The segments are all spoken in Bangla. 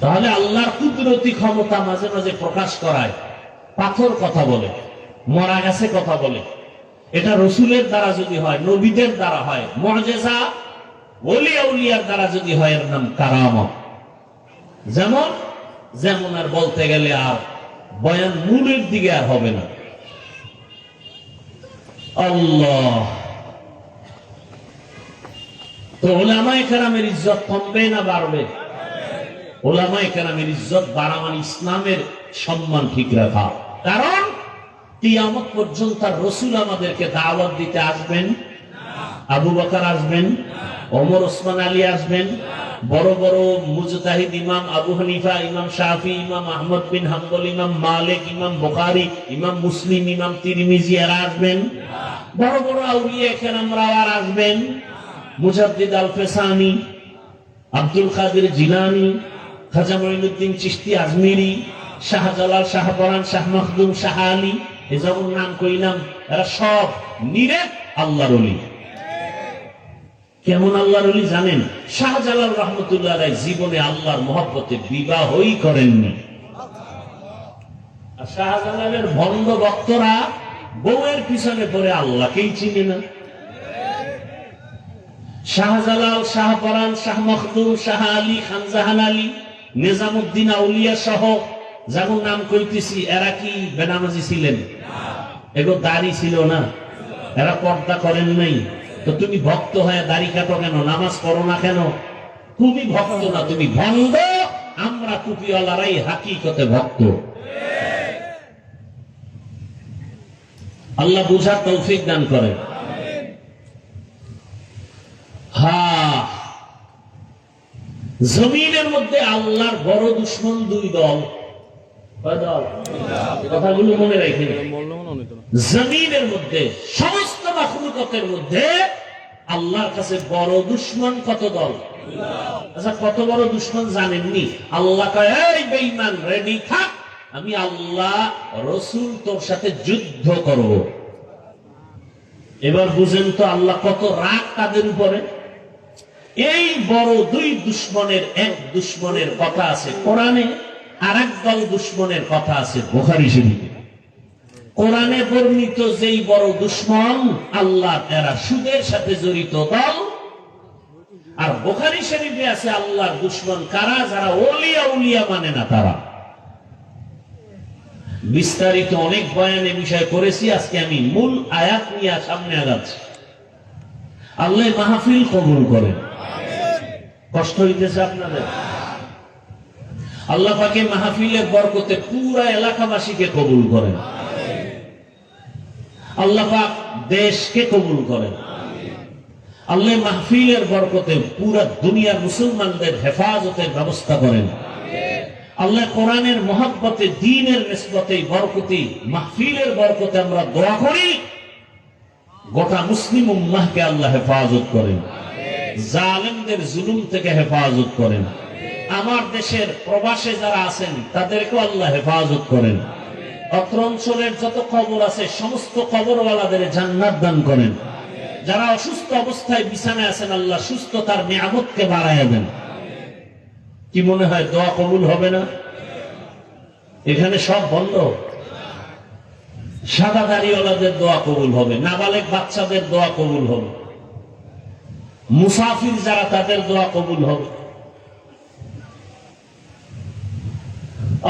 তাহলে আল্লাহর কুদরতি ক্ষমতা মাঝে মাঝে প্রকাশ করায়। পাথর কথা বলে, মরা গাছে কথা বলে। এটা রসুলের দ্বারা যদি হয়, নবীদের দ্বারা হয়, মুআজিজা ওলিয়া উলিয়ার দ্বারা যদি হয়, এর নাম কারামত। যেমন যেমন আর বলতে গেলে আর বয়ান মূলের দিকে আর হবে না। আল্লাহ, তো উলামায়ে কেরামের ইজ্জত কমবে না বাড়বে? উলামায়ে কেরামের ইজ্জত বাড়া মানে ইসলামের সম্মান ঠিক রাখা। কারণ কিয়ামত পর্যন্ত রাসূল আমাদেরকে দাওয়াত দিতে আসবেন, আবু বকর আসবেন, ওমর ওসমান আলী আসবেন, বড় বড় মুজতাহিদ ইমাম আবু হানিফা, ইমাম শাফি, ইমাম আহমদ বিন হাম্বল, ইমাম মালিক, ইমাম বুখারী, ইমাম মুসলিম, ইমাম তিরমিজি এরা আসবেন। বড় বড় আউলিয়া কেরামরা আসবেন, মুজাদ্দিদ আল ফেসানি, আব্দুল কাদের জিলানী, খাজা মঈনুদ্দিন চিশতি আজমিরি, শাহজালাল, শাহপরান, শাহ মখদুম, শাহ আলী, এই যেমন নাম কইলাম, এরা সব নিরেট আল্লাহর ওলি। কেমন আল্লাহর ওলি জানেন? শাহজালাল রহমতুল্লাহ আলাইহি জীবনে আল্লাহর মহব্বতে বিবাহই করেননি। আর শাহজালালের ভণ্ড ভক্তরা বউয়ের পিছনে পড়ে আল্লাহকেই চিনে না। শাহজালাল, শাহপরান, শাহ মখদুম, শাহ আলী, খানজাহান আলী, নিজামুদ্দিন আউলিয়া সহ যেমন নাম কইতেছি, এরা কি বেনামাজি ছিলেন? এগো দাড়ি ছিল না, এরা পর্দা করেন নাই। তো তুমি ভক্ত হয়ে দাড়ি কাটো কেন? নামাজ পড়ো না কেন? তুমি ভক্ত না, তুমি ভণ্ড। আমরা টুপিওয়ালারাই হাকিকতে ভক্ত। আল্লাহ বুঝার তৌফিক দান করে। হ্যাঁ, জমিনের মধ্যে আল্লাহর বড় দুশ্মন দুই দল। কথাগুলো মনে রাখেন। জমিনের মধ্যে সমস্ত মাখলুকাতের মধ্যে আল্লাহর কাছে বড় দুশ্মন কত দল? আচ্ছা, কত বড় দুশ্মন জানেননি? আল্লাহ কয়, এই বেঈমান রেডি থাক, আমি আল্লাহ রসুল তোর সাথে যুদ্ধ করব। এবার বুঝেন তো আল্লাহ কত রাগ তাদের উপরে। এই বড় দুই দুশ্মনের এক দুশ্মনের কথা আছে কোরআনে, আর এক দল দুশ্মনের কথা আছে বুখারী শরীফে। কোরআনে বর্ণিত যেই বড় দুশ্মন আল্লাহ, এরা সুদের সাথে জড়িত দল। আর বুখারী শরীফে আছে আল্লাহর দুশ্মন কারা? যারা ওলিয়া উলিয়া মানে না তারা। বিস্তারিত অনেক বয়ানে বিষয় করেছি, আজকে আমি মূল আয়াত নিয়ে সামনে আগাচ্ছি। আল্লাহ মাহফিল কবুল করেন। কষ্ট হইতেছে আপনাদের? আল্লাহ পাকে মাহফিলের বরকতে পুরা এলাকাবাসীকে কবুল করেন। আল্লাহ পাক দেশকে কবুল করেন। আল্লাহ মাহফিলের বরকতে পুরা দুনিয়ার মুসলমানদের হেফাজতের ব্যবস্থা করেন। আল্লাহ কোরআনের মহব্বতে, দ্বীনের নিসবতে, বরকতি মাহফিলের বরকতে আমরা দোয়া করি, গোটা মুসলিম উম্মাহকে আল্লাহ হেফাজত করেন, জালেমদের জুলুম থেকে হেফাজত করেন। আমার দেশের প্রবাসে যারা আছেন তাদেরকেও আল্লাহ হেফাজত করেন। অত্র অঞ্চলের যত কবর আছে সমস্ত কবরওয়ালাদের জান্নাত দান করেন। যারা অসুস্থ অবস্থায় বিছানায় আছেন আল্লাহ সুস্থতার নিয়ামতকে বাড়াইয়া দেন। কি মনে হয় দোয়া কবুল হবে না? এখানে সব বন্ধ। সাদা দাড়িওয়ালাদের দোয়া কবুল হবে, নাবালেগ বাচ্চাদের দোয়া কবুল হবে, মুসাফির যারা তাদের দোয়া কবুল হবে।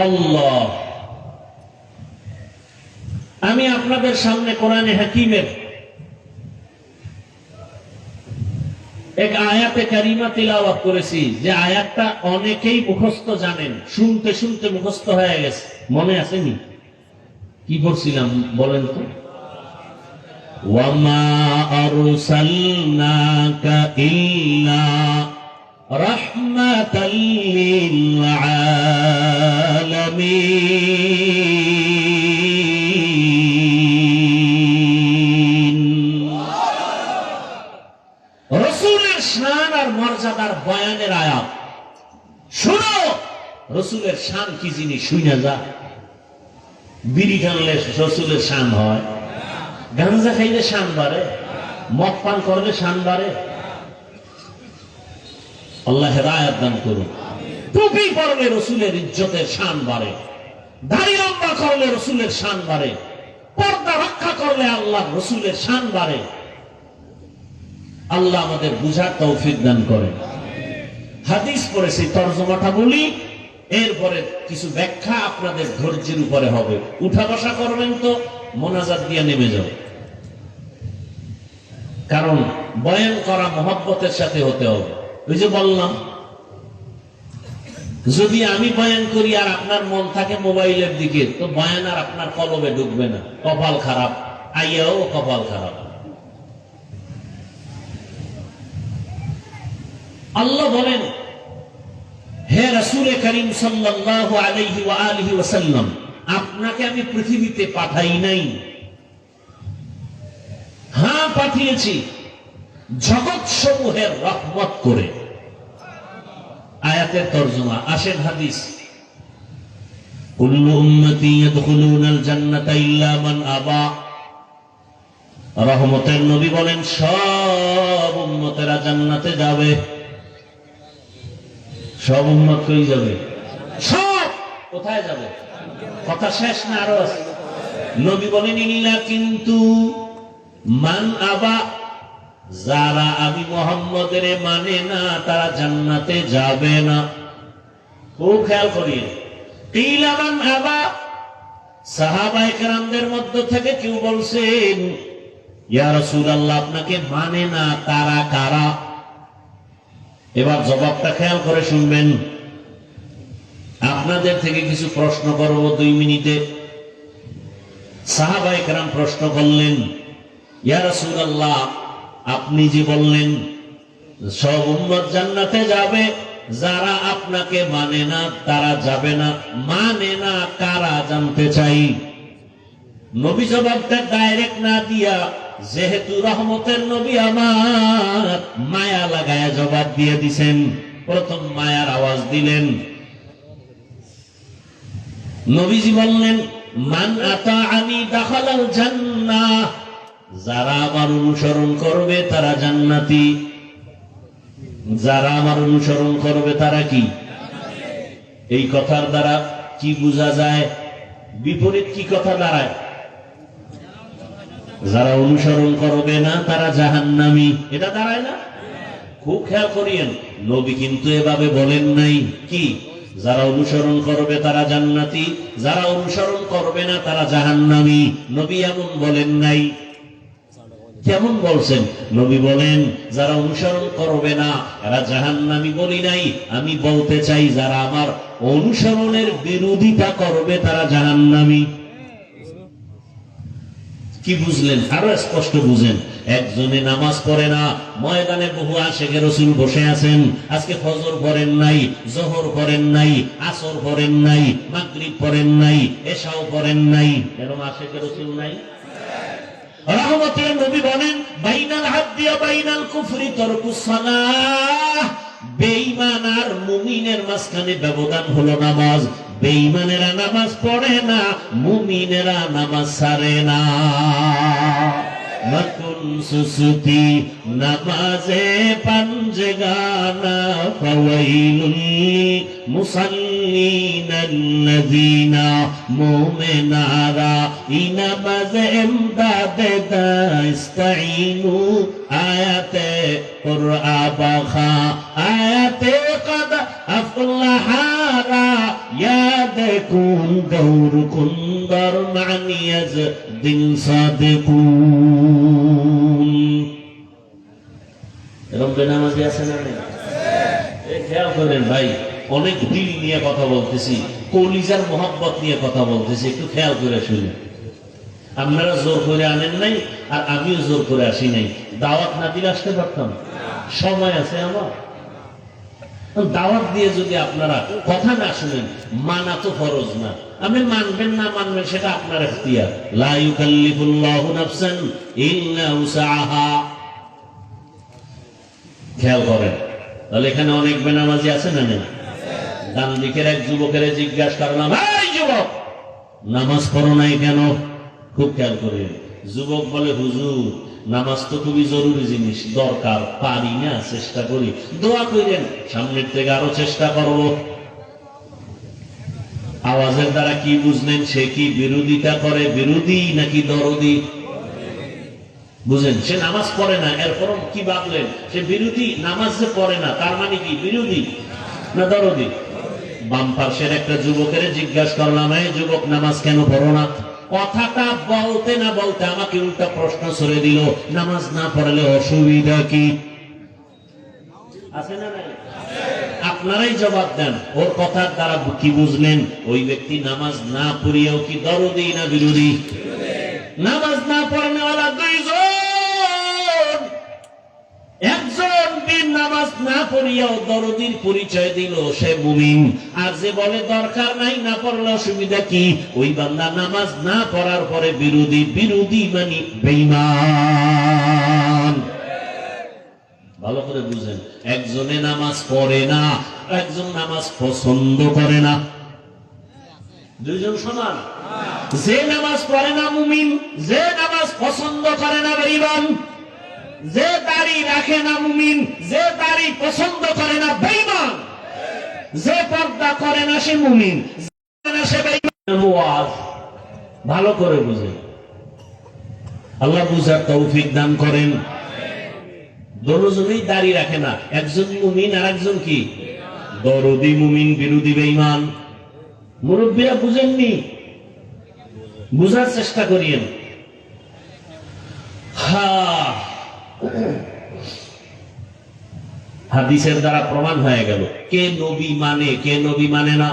আল্লাহ, আমি আপনাদের সামনে কোরআনে হাকিমের এক আয়াতে কারিমা তিলাওয়াত করেছি, যে আয়াতটা অনেকেই মুখস্থ জানেন, শুনতে শুনতে মুখস্থ হয়ে গেছে। মনে আসেনি? কি পড়ছিলাম বলেন তো? ওয়ামা আরসালনাকা ইল্লা রাহমাতাল লিল আলামিন। রাসূলের শান আর মর্যাদার বয়ানের আয়াত শুনো। রাসূলের শান কি জিনিস শুনে যা। বিড়ি টানলে রাসূলের শান হয়? গাঁজা খাইলে শান বাড়ে? মদ পান করলে শান বাড়ে? আল্লাহ হেদায়েত দান করুন। টুপি পরলে রসুলের ইজ্জতের শান বাড়ে, দাড়ি লম্বা করলে রসুলের শান বাড়ে, পর্দা রক্ষা করলে আল্লাহ রসুলের শান বাড়ে। আল্লাহ আমাদের বুঝার তৌফিক দান করে। হাদিস পড়ে সেই তর্জমাটা বলি, এরপরে কিছু ব্যাখ্যা আপনাদের ধৈর্যের উপরে হবে। উঠা বসা করবেন তো মোনাজাত দিয়ে নেমে যাও, কারণ বয়ান করা মহব্বতের সাথে হতে হবে। ওই যে বললাম, যদি আমি বয়ান করি আর আপনার মন থাকে মোবাইলের দিকে, তো বয়ান আর আপনার কলবে ঢুকবে না। কপাল খারাপ, আইয়াও কপাল খারাপ। আল্লাহ বলেন, হে রাসূল করিম সাল্লাল্লাহু আলাইহি ওয়া আলিহি ওয়াসাল্লাম, আপনাকে আমি পৃথিবীতে পাঠাই নাই, হ্যাঁ পাঠিয়েছি জগৎ সমূহের রহমত করে। আয়াতের তরজমা আসেন হাদিস। কুল্লু উম্মতি ইয়াদখুলুনাল জান্নাতা ইল্লা মান আবা। রহমতের নবী বলেন, সব উম্মতেরা জান্নাতে যাবে। সব উম্মত কই যাবে? সব কোথায় যাবে? কথা শেষ না আরো আছে? নবী বলেন, ইল্লা কিন্তু মান আবা, যারা আমি মুহাম্মদের মানে না তারা জান্নাতে যাবে না। খুব খেয়াল করিয়ে। কিলা মান আবা, সাহাবায়ে কেরামদের মধ্য থেকে কেউ বলছেন, ইয়া রাসূলুল্লাহ আপনাকে মানে না তারা কারা? এবার জবাবটা খেয়াল করে শুনবেন। আপনাদের থেকে কিছু প্রশ্ন করব 2 মিনিটে। সাহাবায়ে কেরাম প্রশ্ন করলেন, ইয়া রাসূলুল্লাহ আপনি যে বললেন সব উম্মত জান্নাতে যাবে, যারা আপনাকে মানে না তারা যাবে না, মানে না কারা জানতে চাই। নবী জবাবটা ডাইরেক্ট না দিয়া, যেহেতু রহমতের নবী আমার, মায়া লাগায় জবাব দিয়ে দিছেন। প্রথম মায়ার আওয়াজ দিলেন। নবীজি বললেন, মান আতাআনি দাখালাল জান্নাহ, যারা আমার অনুসরণ করবে তারা জান্নাতি। যারা আমার অনুসরণ করবে তারা কি? এই কথার দ্বারা কি বোঝা যায়? বিপরীত কি কথা দাঁড়ায়? যারা অনুসরণ করবে না তারা জাহান্নামী, এটা দাঁড়ায় না? খুব খেয়াল করিয়েন, নবী কিন্তু এভাবে বলেন নাই কি যারা অনুসরণ করবে তারা জান্নাতি, যারা অনুসরণ করবে না তারা জাহান্নামী। নবী এমন বলেন নাই। কেমন বলছেন? নবী বলেন যারা অনুসরণ করবে না এরা জাহান্নামী বলি নাই, আমি বলতে চাই যারা আমার অনুসরণের বিরোধিতা করবে তারা জাহান্নামী। কি বুঝলেন? আরো স্পষ্ট বুঝেন। একজনে নামাজ পড়ে না, ময়দানে বহু আশিকে রাসূল বসে আছেন। আজকে ফজর পড়েন নাই, যোহর পড়েন নাই, আসর পড়েন নাই, মাগরিব পড়েন নাই, এশাও পড়েন নাই, এরকম আশিকে রাসূল নাই? রহমতের নবী বলেন, বাইনাল আবদি ওয়া বাইনাল কুফরি তারকুস সালাহ। বেঈমান আর মুমিনের মাঝখানে ব্যবধান হলো নামাজ। বেঈমানেরা নামাজ পড়ে না, মুমিনেরা নামাজ ছাড়ে না। মতুন সুসুতি নামাজে পাঞ্জগানা, ফাওয়াইলুল মুসাল্লিনাল্লাযিনা মুমিনারা ইনামাজে ইমদাদে দাস্তাইনু। আয়াতে কুরআ বাখা, আয়াতে কদ আফলাহারা, ইয়াদ কুন গৌর কুন্দর মানিয়াজ দিন সাদিকুন। এরকম বেনামাজি আছে না? খেয়াল করেন ভাই, অনেক দিল নিয়ে কথা বলতেছি, কলিজার মোহাব্বত নিয়ে কথা বলতেছি, একটু খেয়াল করে শুনেন। আপনারা জোর করে আনেন নাই, আর আমিও জোর করে আসি নাই। দাওয়াত না দিলে আসতে পারতাম? সময় আছে আমার। দাওয়াত দিয়ে যদি আপনারা কথা না শুনেন, মানা তো ফরজ না। আপনি মানবেন না মানবেন সেটা আপনার ইখতিয়ার। লা ইউকাল্লিফুল্লাহু নাফসান ইল্লা উসাহা। খেয়াল করেন। তাহলে এখানে অনেক বেনামাজি আছে না? নেই? ডান দিকের এক যুবকের জিজ্ঞাসা করলাম, এই যুবক নামাজ পড়ো নাই কেন? খুব খেয়াল করেন। যুবক বলে, হুজুর নামাজ তো খুবই জরুরি জিনিস, দরকার, পারি না, চেষ্টা করি, দোয়া করেন, সামনের থেকে আরো চেষ্টা করব। আওয়াজের দ্বারা কি বুঝলেন? সে কি বিরোধিতা করে, বিরোধী নাকি দরদি? বুঝেন, সে নামাজ পড়ে না, এরপর কি ভাবলেন? সে বিরোধী। নামাজ যে পড়ে না তার মানে কি বিরোধী না দরদি? বাম পার্শ্বের একটা যুবকের জিজ্ঞাসা করলাম, এই যুবক নামাজ কেন পড়ো না? কথাটা বলতে না বলতে আমাকে উল্টা প্রশ্ন ছড়ে দিল, নামাজ না পড়লে অসুবিধা কি আছে না নাই? আপনারাই জবাব দেন, ওর কথার দ্বারা কি বুঝলেন? ওই ব্যক্তি নামাজ না পড়িয়াও কি দরদি না বিরোধী? নামাজ না পড়নেওয়ালা দুইজন, একজন বিন নামাজ না পড়িয়াও দরদির পরিচয় দিল, সে মুমিন। আর যে বলে দরকার নাই, না পড়লে অসুবিধা কি, ওই বান্দা নামাজ না পড়ার পরে বিরোধী। বিরোধী মানে বেঈমান। ভালো করে বুঝেন, একজনে নামাজ পড়ে না, একজন নামাজ পছন্দ করে না। দুইজন সমান? যে নামাজ পড়ে না মুমিন, যে নামাজ পছন্দ করে না বেঈমান। যে দাড়ি রাখে না মুমিন, যে দাড়ি পছন্দ করে না বেঈমান। যে পর্দা করে না সে মুমিন, সে বেঈমান। ভালো করে বুঝেন, আল্লাহ বুঝার তৌফিক দান করেন। দুজনেই দাড়ি রাখে না, একজন মুমিন আর একজন কি দরদি মুমিন, বিরোধী বেঈমান। মুরব্বীরা বুঝেননি? বুঝার চেষ্টা করিয়েন। হাদিসের দ্বারা প্রমাণ হয়ে গেল কে নবী মানে, কে নবী মানে না।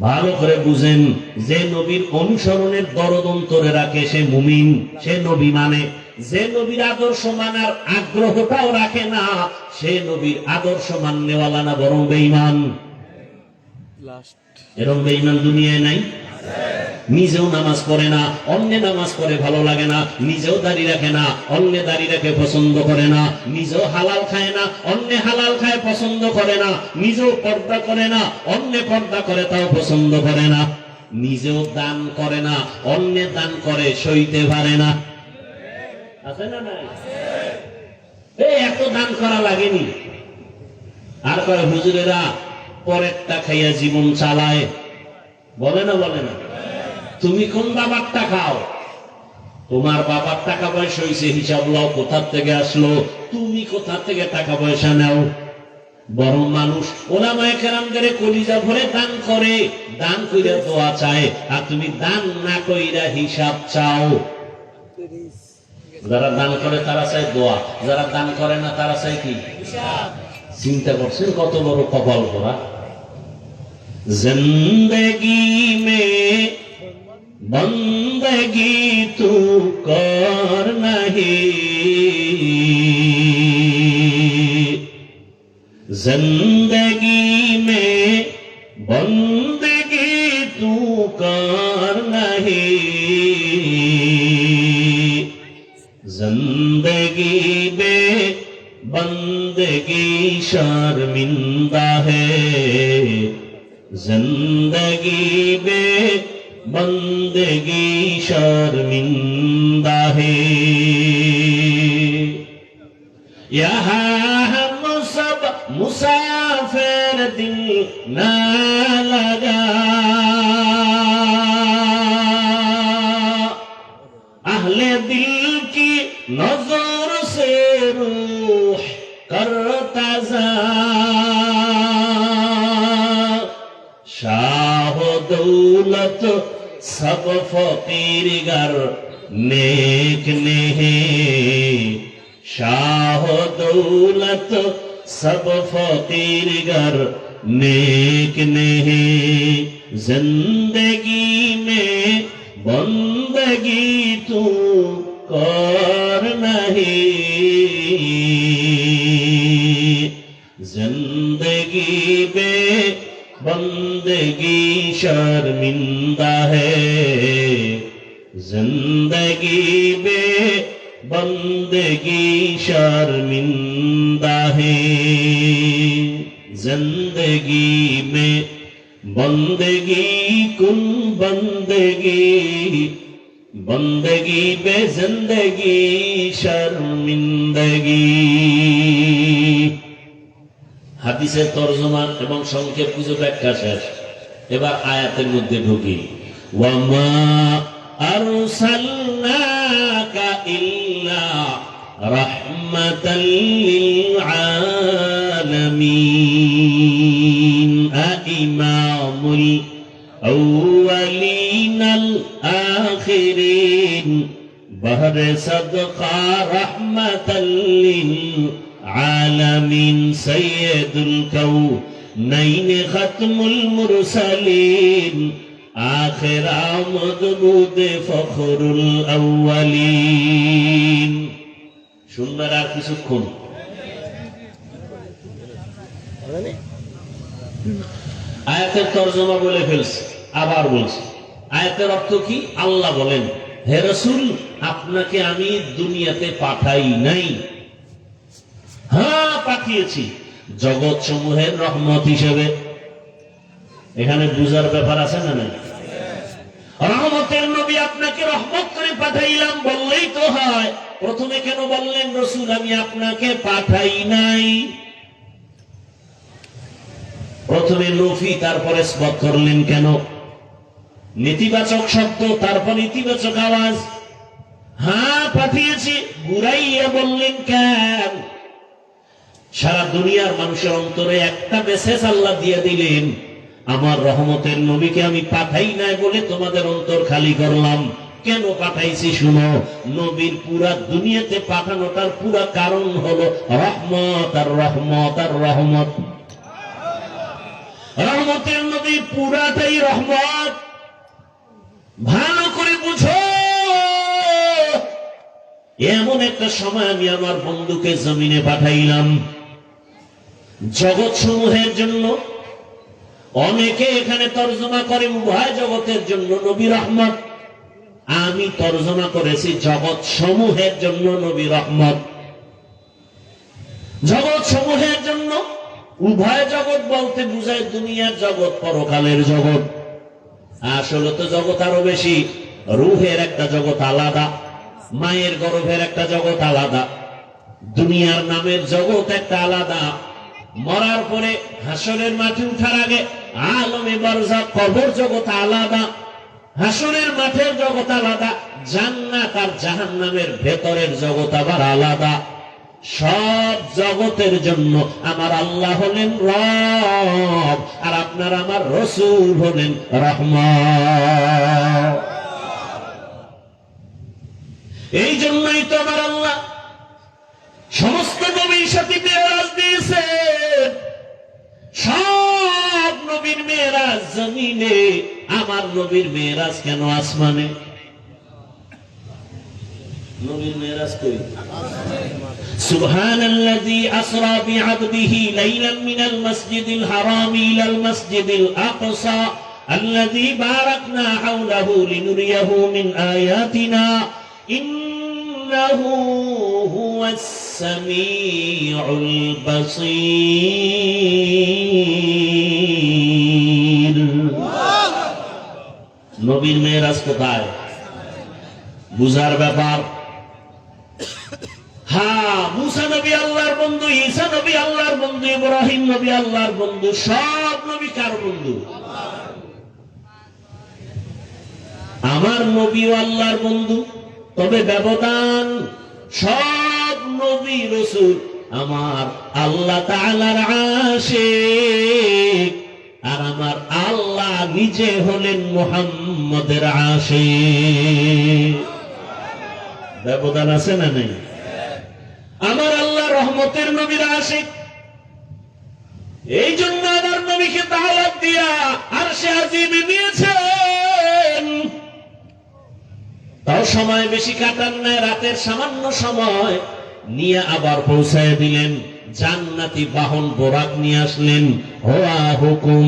ভালো করে বুঝেন, যে নবীর অনুসরণের দরদ অন্তরে রাখে সে মুমিন, সে নবী মানে। যে নবীর আদর্শ মানার আগ্রহটাও রাখে না, সে নবীর আদর্শ মাননেওয়ালা না, বরং বেঈমান। এরকম বেঈমান দুনিয়ায় নাই? নিজেও নামাজ পড়ে না, অন্য নামাজ পড়ে ভালো লাগে না। নিজেও দাড়ি রাখে না, অন্য দাড়ি রাখে পছন্দ করে না। নিজেও হালাল খায় না, অন্য হালাল খায় পছন্দ করে না। নিজেও পর্দা করে না, অন্য পর্দা করে তাও পছন্দ করে না। নিজেও দান করে না, অন্য দান করে সইতে পারে না। আছে না নাই? এত দান করা লাগেনি। আর কয় হুজুরেরা পরেরটা খাইয়া জীবন চালায়, বলে না? বলে না? তুমি কোন বাবারটা খাও? তোমার বাবার টাকা পয়সা হয়েছে, হিসাব লাও কোথার থেকে আসলো। তুমি কোথা থেকে টাকা পয়সা নাও? বরং মানুষ ওলামায়ে কেরামদের কলিজা ভরে দান করে, দান কইরা দোয়া চায়, আর তুমি দান না কইরা হিসাব চাও। যারা দান করে তারা চায় দোয়া, যারা দান করে না তারা চায় কি হিসাব। চিন্তা করছেন কত বড় কপাল করা। জিন্দেগি মে বন্দগি তু কর নাহি, জিন্দেগি মে বন্দগি তু কর নাহি, जिंदगी बे बंदगी शर्मिंदा है, जिंदगी बे बंदगी शर्मिंदा है। यहाँ हम सब मुसाफिर दिल ना लगा, अहले दिल की नजर से रूह करता जा, शाह दौलत सब फकीर गर नेक नहीं, शाह दौलत सब फकीर गर नेक नहीं, जिंदगी में बंदगी तू कर नहीं, जिंदगी बे बंदगी शर्मिंदा है, जिंदगी बे बंदगी शर्मिंदा है, जिंदगी में बंदगी कुन बंदगी, बंदगी बे जिंदगी शर्मिंदगी। হাদিসের তরজমা এবং সংক্ষেপ কিছু ব্যাখ্যা শেষ। এবার আয়াতের মধ্যে ঢুকি, ওয়ামা আরসালনাকা ইল্লা রাহমাতাল লিল আলামিন ইমামুল আউয়ালিনাল আখিরিন বহরে সাদকা রাহমাতাল লিল আলামিন সাইয়্যিদুল কাউনাইন খাতমুল মুরসালিন আখির আমদ বুদে ফখরুল আউয়ালিন। শুনবার আর কিছুক্ষণ আয়াতের তরজমা বলে ফেলছে, আবার বলছে আয়াতের অর্থ কি? আল্লাহ বলেন, হে রাসূল, আপনাকে আমি দুনিয়াতে পাঠাই নাই, হ্যাঁ পাঠিয়েছি জগৎ সমূহের রহমত হিসেবে। এখানে বুঝার ব্যাপার আছে না নাই? রহমতের নবী আপনাকে রহমত করে পাঠাইলাম বললেই তো হয়। প্রথমে কেন বললেন রাসূল আমি আপনাকে পাঠাই নাই? প্রথমে নফি তারপরে স্পট করলেন কেন? নেতিবাচক শব্দ তারপর ইতিবাচক আওয়াজ। হ্যাঁ পাঠিয়েছি ঘুরাইয়া বললেন কেন? সারা দুনিয়ার মানুষের অন্তরে একটা মেসেজ আল্লাহ দিয়ে দিলেন, আমার রহমতের নবীকে আমি পাঠাই নাই বলে তোমাদের অন্তর খালি করলাম। কেন পাঠাইছি শুনো, নবীর পুরা দুনিয়াতে পাঠানোটার পুরা কারণ হলো রহমত আর রহমত আর রহমত। রহমতের নবী পুরাটাই রহমত। ভালো করে বুঝো, এমন একটা সময় আমি আমার বন্ধুকে জমিনে পাঠাইলাম জগৎ সমূহের জন্য। অনেকে এখানে তর্জমা করে উভয় জগতের জন্য নবী রহমত, আমি তর্জমা করেছি জগৎ সমূহের জন্য নবী রহমত। জগৎ সমূহের জন্য উভয় জগৎ বলতে বুঝায় দুনিয়ার জগৎ, পরকালের জগৎ। আসলে তো জগৎ আরো বেশি। রুহের একটা জগৎ আলাদা, মায়ের গর্ভের একটা জগৎ আলাদা, দুনিয়ার নামের জগৎ একটা আলাদা, মরার পরে হাসরের মাঠে উঠার আগে আলমে বারজাখ কবর জগৎ আলাদা, হাসরের মাঠের জগৎ আলাদা, জান্নাত আর জাহান্নামের ভেতরের জগৎ আবার আলাদা। সব জগতের জন্য আমার আল্লাহ হলেন রব, আর আপনার আমার রাসূল হলেন রহমত। এই জন্যই তো আমার আল্লাহ সমস্ত নবীর সাথে মেরাজ দিয়েছেন। সব নবীর মেরাজ জমিনে, আমার নবীর মেরাজ কেন আসমানে? নবীর মেরাজ কই? সুবহানাল্লাযী আসরা বিআবদিহি লাইলাম মিনাল মাসজিদিল হারামি ইলাল মাসজিদিল আকসা আল্লাযী বারাকনা হাওলাহু লিনুরিয়াহু মিন আয়াতিনা ইন্নাহু হুয়াস সামিউল বাসীর। নবীর মেরাজ কোথায়? বুঝার ব্যাপার। হ্যাঁ, মুসা নবী আল্লাহর বন্ধু, ঈসা নবী আল্লাহর বন্ধু, ইব্রাহিম নবী আল্লাহর বন্ধু। সব নবী কার বন্ধু? আমার নবীও আল্লাহর বন্ধু, তবে ব্যবধান। সব নবী রাসূল আমার আল্লাহ তাআলার আশিক, আর আমার আল্লাহ নিজে হলেন মুহাম্মদের আশিক। ব্যবধান আছে না নেই? আমার আল্লাহ রহমতের নবীর আশিক। এই জন্য আমার নবীকে দাওয়াত দিয়া আরশে আজিমে নিয়েছেন। তাও সময় বেশি কাটান না, রাতের সামান্য সময় নিয়ে আবার পৌঁছায় দিলেন। জান্নাতি বাহন বোরাক নিয়ে আসলেন। হোয়া হুকুম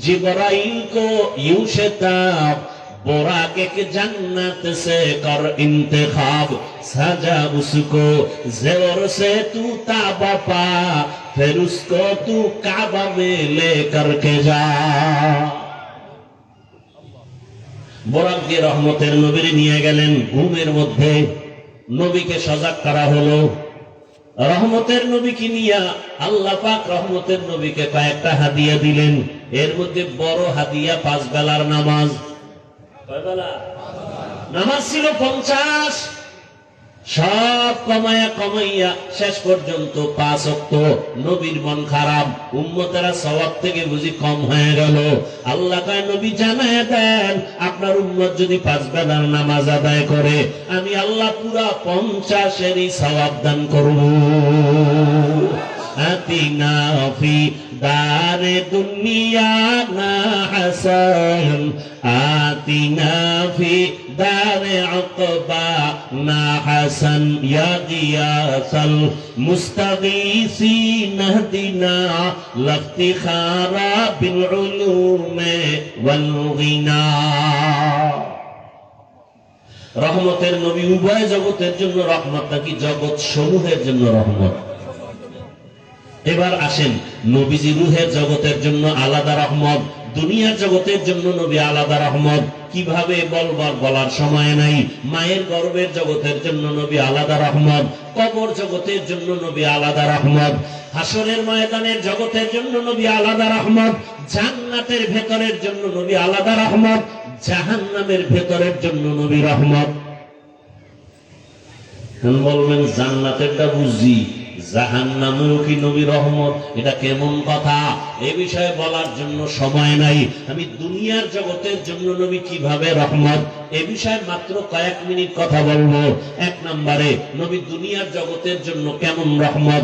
জিবরাইল কো ইউশে তাব बोराक एक जन्नत से कर इंतखाब सजा उसको ज़ेवर से तू ताबा पा फिर उसको तू काबा में लेकर के जा। बोराक দিয়ে রহমতের নবীর নিয়ে গেলেন। ঘুমের মধ্যে নবীকে সজাগ করা হলো। রহমতের নবীকে নিয়ে আল্লাহ পাক রহমতের নবীকে কয়েকটা হাদিয়া দিলেন। এর মধ্যে বড় হাদিয়া 5 বেলার নামাজ। কয় বেলা নামাজ ছিল? 50। সব কমাইয়া শেষ পর্যন্ত 5 ওয়াক্ত। নবীর মন খারাপ, উম্মতেরা সওয়াব থেকে বুঝি কম হয়ে গেল। আল্লাহ কয়, নবী জানায় দেন, আপনার উম্মত যদি 5 বেলার নামাজ আদায় করে, আমি আল্লাহ পুরা 50-এরই সওয়াব দান করব। আতিনা ফি দারে দুনিয়া না হাসান, আতিনা ফি দারে উকবা না হাসান, ইয়া গিয়াসাল মুস্তাগীসিন ইহদিনা লাফতিখারা বিল উলুমে ওয়াল গিনা। রহমতের নবী উভয় জগতের জন্য রহমত, নাকি জগৎ সমূহের জন্য রহমত? এবার আসেন, নবীজি রুহের জগতের জন্য আলাদা রহমত, দুনিয়ার জগতের জন্য নবী আলাদা রহমত। কিভাবে বলার সময় নাই। মায়ের গর্ভের জগতের জন্য নবী আলাদা রহমত, কবর জগতের জন্য নবী আলাদা রহমত, হাসরের ময়দানের জগতের জন্য নবী আলাদা রহমত, জান্নাতের ভেতরের জন্য নবী আলাদা রহমত, জাহান্নামের ভেতরের জন্য নবী রহমত। বলবেন জান্নাতেরটা বুঝি, জাহান্নামেও কি নবী রহমত? এটা কেমন কথা? এ বিষয়ে বলার জন্য সময় নাই। আমি দুনিয়ার জগতের জন্য নবী কিভাবে রহমত, এ বিষয়ে মাত্র কয়েক মিনিট কথা বলবো। 1 নম্বরে, নবী দুনিয়ার জগতের জন্য কেমন রহমত,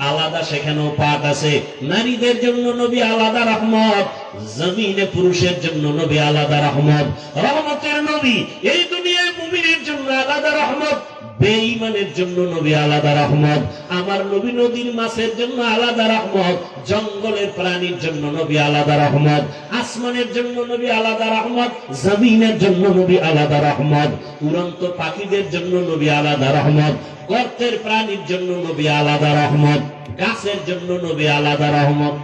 আলাদা সেখানেও পাঠ আছে। নারীদের জন্য নবী আলাদা রহমত, জমিনে পুরুষের জন্য নবী আলাদা রহমত। রহমতের নবী এই দুনিয়ায় মুমিনের জন্য আলাদা রহমত, বেঈমানের জন্য নবী আলাদা রহমত। আমার নবী নদীর মাছের জন্য আলাদা রহমত, জঙ্গলের প্রাণীর জন্য নবী আলাদা রহমত, আসমানের জন্য নবী আলাদা রহমত, জমিনের জন্য নবী আলাদা রহমত, উড়ন্ত পাখিদের জন্য নবী আলাদা রহমত, গর্তের প্রাণীর জন্য নবী আলাদা রহমত, গাছের জন্য নবী আলাদা রহমত।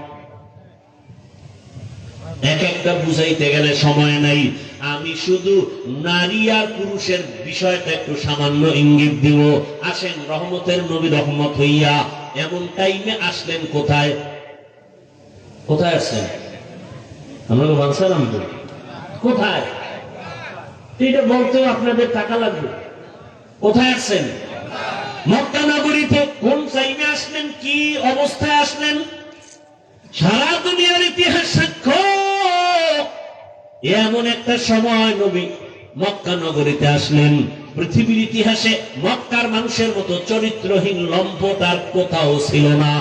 এক একটা বুঝাইতে গেলে সময় নাই। আমি শুধু নারী আর পুরুষের বিষয়টা একটু সামান্য ইঙ্গিত দিব। আসেন, রহমতের নবী রহমত হইয়া এমন টাইমে আসলেন কোথায়? কোথায় আসছেন? আমরা বানসালাম কোথায়? এটা বলতেও আপনাদের টাকা লাগবে। কোথায় আসছেন? মক্কা নগরীতে। কোন টাইমে আসলেন? কি অবস্থায় আসলেন? সারা দুনিয়ার ইতিহাস সাক্ষ্য, এমন একটা সময় নবী মক্কা নগরীতে আসলেন। পৃথিবীর ইতিহাসে মক্কার মানুষের মতো চরিত্রহীন লম্পট আর কোথাও ছিল না।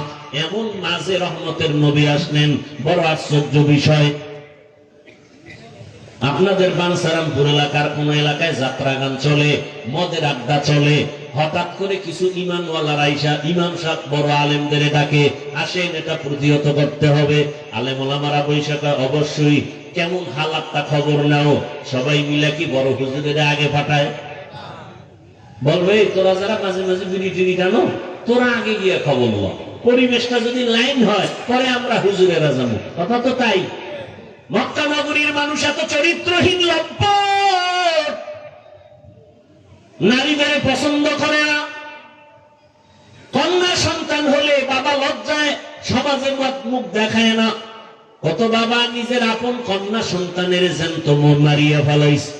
এমন মাঝে রহমতের নবী আসলেন। বড় আশ্চর্য বিষয়, আপনাদের বানসারামপুর এলাকার কোন এলাকায় যাত্রা গান চলে, মদের আড্ডা চলে। হঠাৎ করে কিছু ইমানওয়ালার আইসা ইমাম সাহেব বড় আলেমদের ডাকে, আসেন এটা প্রতিহত করতে হবে। আলেম ওলামারা বৈশাখা অবশ্যই কেমন হালাতটা খবর নাও। সবাই মিলে কি বড় হুজুরের আগে পাঠায়? বলবে তোরা যারা মাঝে মাঝে বিড়ি টিড়ি টানো, তোরা আগে গিয়ে খবর ল। পরিবেশটা যদি লাইন হয় পরে আমরা হুজুরেরা যাবো। কথা তো তাই। মক্কা নগরীর মানুষ এত চরিত্রহীন লম্পট, নারীদের পছন্দ করে না। কন্যা সন্তান হলে বাবা লজ্জায় সমাজের মুখ দেখায় না। কত বাবা নিজের আপন কন্যা সন্তানের জ্যান্ত মন মারিয়া ফেলাইছে।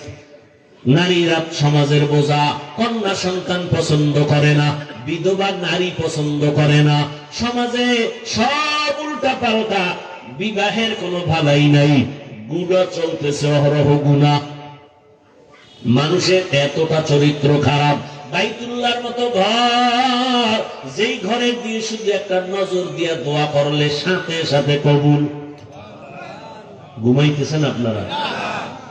নারীরা সমাজের বোঝা, কন্যা সন্তান পছন্দ করে না, বিধবা নারী পছন্দ করে না। সমাজে সব উল্টা পাল্টা, বিবাহের কোনো ভালাই নাই, গুণা চলতেছে অহরহ গুণা। মানুষের এতটা চরিত্র খারাপ। বাইতুল্লাহর মতো ঘর, যেই ঘরের দিয়ে শুধু একটা নজর দিয়ে দোয়া করলে সাথে সাথে কবুল। ঘুমাইতেছেন আপনারা?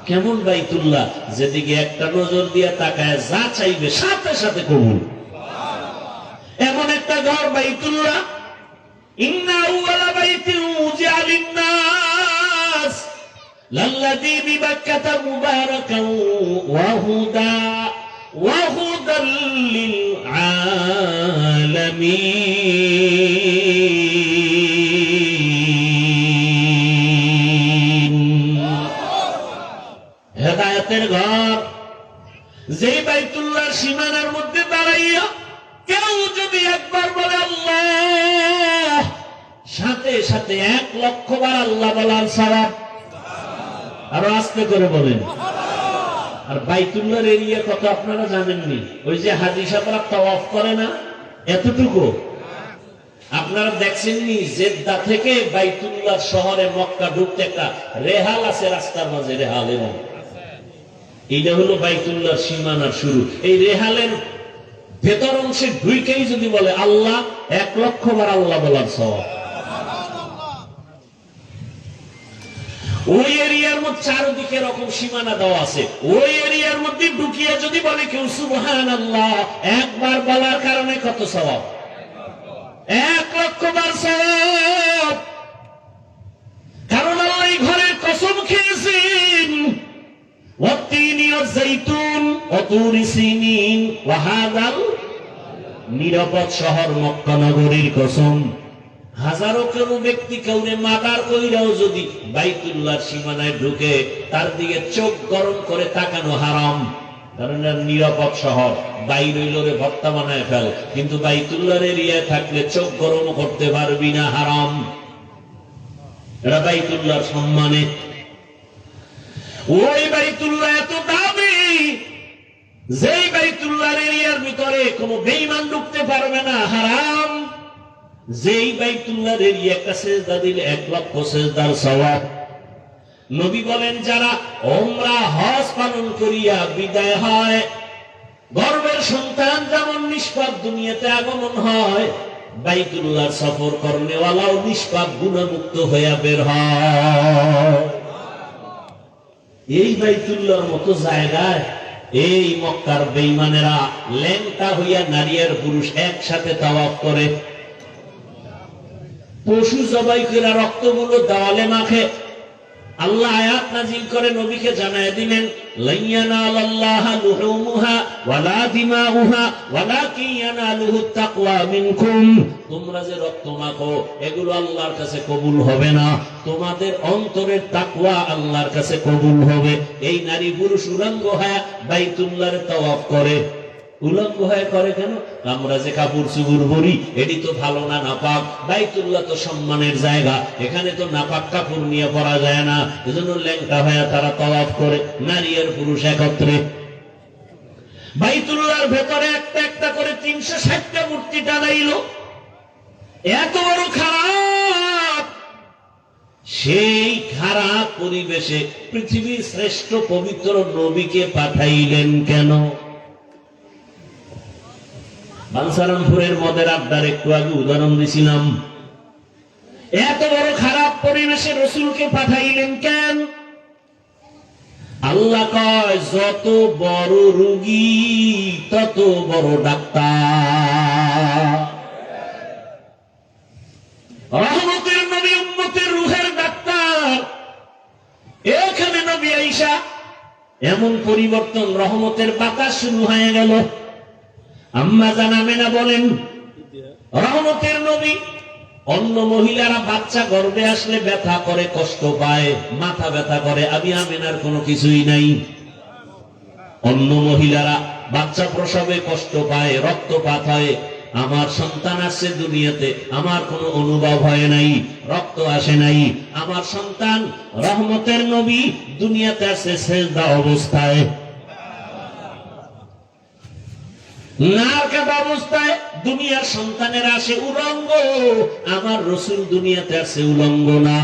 কেমন বাইতুল্লাহ, যেদিকে একটা নজর দিয়ে তাকায় যা চাইবে সাথে সাথে কবুল। এমন একটা ঘর বাইতুল্লাহ। ইন্না আউয়ালা বাইতিন উযিআ লিন-নাস লাল্লাযী বিবাক্কাতা মুবারাকান ওয়া হুদাল লিল আলামিন। হেদায়েতের ঘর। যে বাইতুল্লাহর সীমানার মধ্যে দাঁড়াইয়া কেউ যদি একবার বলে আল্লাহ, সাথে সাথে 1,00,000 বার আল্লাহ বলার সওয়াব। আরো আস্তে করে বলেন। আর বাইতুল্লাহর এরিয়া কত আপনারা জানেননি? ওই যে হাজী সাহেবরা তাওয়াফ করে না, এতটুকু। আপনারা দেখছেননি জেদ্দা থেকে বাইতুল্লাহ শহরে মক্কা ঢুকতে একটা রেহাল আছে রাস্তার মাঝে, রেহাল। এবং এইটা হলো বাইতুল্লাহর সীমানার শুরু। এই রেহালের ভেতর অংশে ঢুকেই যদি বলে আল্লাহ, 1,00,000 বার আল্লাহ বলার সওয়াব। ওই এরিয়ার মধ্যে চারদিকে এরকম সীমানা দেওয়া আছে। ওই এরিয়ার মধ্যে ঢুকিয়ে যদি বলে কেউ সুবহানাল্লাহ, একবার বলার কারণে কত সওয়াব? 1,00,000 বার সওয়াব। কারণ আল্লাহ এই ঘরের কসম খেয়েছেন, ওয়াত্তিনি ওয়াজ-যাইতুন ওয়া তুরি সিনিন ওয়া হাযাল, নিরাপদ শহর মক্কা নগরীর কসম। হাজারো কোনো ব্যক্তি কাউরে মার্ডার কইরাও যদি বাইতুল্লাহর সীমানায় ঢুকে, তার দিকে চোখ গরম করে তাকানো হারাম। কারণ নিরাপদ শহর, বাইরে লরে ভর্তা বানায় ফেল, কিন্তু বাইতুল্লাহর এরিয়ায় থাকলে চোখ গরম করতে পারবি না, হারাম। এরা বাইতুল্লাহর সম্মানে। ওই বাইতুল্লাহ এত দামি, যেই বাইতুল্লাহর এরিয়ার ভিতরে কোনো বেঈমান ঢুকতে পারবে না, হারাম। যেই বাইতুল্লাহর এরিয়া একটা সেজদা দিলে 1,00,000 সেজদার সওয়াব। নবী বলেন, যারা ওমরা হজ পালন করিয়া বিদায় হয়, গর্ভের সন্তান যেমন নিষ্পাপ দুনিয়াতে আগমন হয়, বাইতুল্লাহ সফর করনেওয়ালাও নিষ্পাপ গুণমুক্ত হইয়া বের হয়। এই বাইতুল্লাহর মতো জায়গায় এই মক্কার বেঈমানেরা ল্যাংটা হইয়া নারী আর পুরুষ একসাথে তাওয়াফ করে। পশু জবাই করে রক্তগুলো দেওয়ালে মাখে। আল্লাহ আয়াত নাজিল করে নবীকে জানায় দিলেন, লাইয়ানালাল্লাহা লুহুমুহা ওয়ালা দিমাউহা ওয়ালাকিন ইয়ানালুহুত তাকওয়া মিনকুম। তোমরা যে রক্ত মাখো, এগুলো আল্লাহর কাছে কবুল হবে না, তোমাদের অন্তরের তাকওয়া আল্লাহর কাছে কবুল হবে। এই নারী পুরুষ উলঙ্গ হয়ে বাইতুল্লাহর তাওয়াফ করে। উলঙ্গ হয়ে করে কেন? আমরা যে কাপড় চুপড় পরি, এটি তো ভালো না, নাপাক। বাইতুল্লাহ তো সম্মানের জায়গা, এখানে তো নাপাক কাপড় নিয়ে পরা যায় না। এজন্য ল্যাংটা হয়ে তারা তাওয়াফ করে, নারী আর পুরুষ একত্রে। বাইতুল্লাহর ভেতরে একটা একটা করে 360টা মূর্তি টানাইল। এত বড় খারাপ, সেই খারাপ পরিবেশে পৃথিবীর শ্রেষ্ঠ পবিত্র নবীকে পাঠাইলেন কেন? বাঞ্ছারামপুরের মদের আড্ডার একটু আগে উদাহরণ দিছিলাম। এত বড় খারাপ পরিবেশে রসুলকে পাঠাইলেন কেন? আল্লাহ কয়, যত বড় রোগী তত বড় ডাক্তার। রহমতের নবী উম্মতের রূহের ডাক্তার। এখানে নবী আয়েশা এমন পরিবর্তন, রহমতের বাতাস শুরু হয়ে গেল। আম্মা জান আমেনা বলেন, রহমতের নবী, অন্য মহিলারা বাচ্চা গর্ভে আসলে ব্যথা করে, কষ্ট পায়, মাথা ব্যথা করে, আমি আমেনার কোনো কিছুই নাই। অন্য মহিলারা বাচ্চা প্রসবে কষ্ট পায়, রক্তপাত হয়, আমার সন্তান আসছে দুনিয়াতে, আমার কোনো অনুভব হয় নাই, রক্ত আসে নাই। আমার সন্তান রহমতের নবী দুনিয়াতে আসছে সেজদা অবস্থায়, নারকাত অবস্থায়। দুনিয়ার সন্তানের আসে উলঙ্গ, আমার রসুল দুনিয়াতে আসে উলঙ্গ না।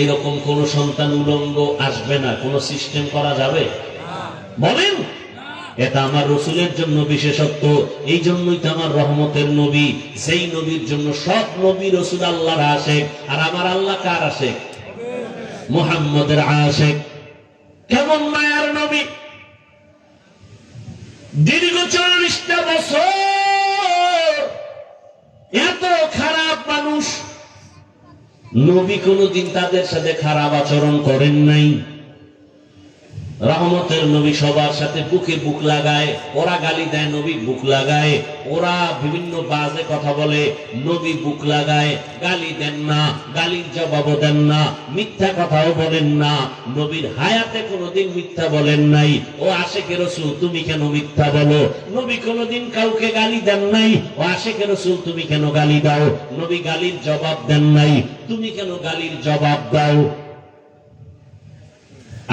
এরকম কোন সন্তান উলঙ্গ আসবে না, কোন সিস্টেম করা যাবে? বলেন, এটা আমার রসুলের জন্য বিশেষত্ব। এই জন্যই তো আমার রহমতের নবী, সেই নবীর জন্য সব নবী রসুল আল্লাহর আশেক। আর আমার আল্লাহ কার আশেক? মুহাম্মদের আশেক। কেমন মায়ার নবী! দীর্ঘ 40টা বছর এত খারাপ মানুষ, নবী কোনদিন তাদের সাথে খারাপ আচরণ করেন নাই। রহমতের নবী সবার সাথে বুকে বুক লাগায়, ওরা গালি দেয় নবী বুক লাগায়, ওরা বিভিন্ন বাজে কথা বলে নবী বুক লাগায়, গালি দেন না, গালির জবাবও দেন না, মিথ্যা কথাও বলেন না। নবীর হায়াতে কোনোদিন মিথ্যা বলেন নাই। ও আশিকে রাসূল তুমি কেন মিথ্যা বলো? নবী কোনোদিন কাউকে গালি দেন নাই। ও আশিকে রাসূল তুমি কেন গালি দাও? নবী গালির জবাব দেন নাই। তুমি কেন গালির জবাব দাও?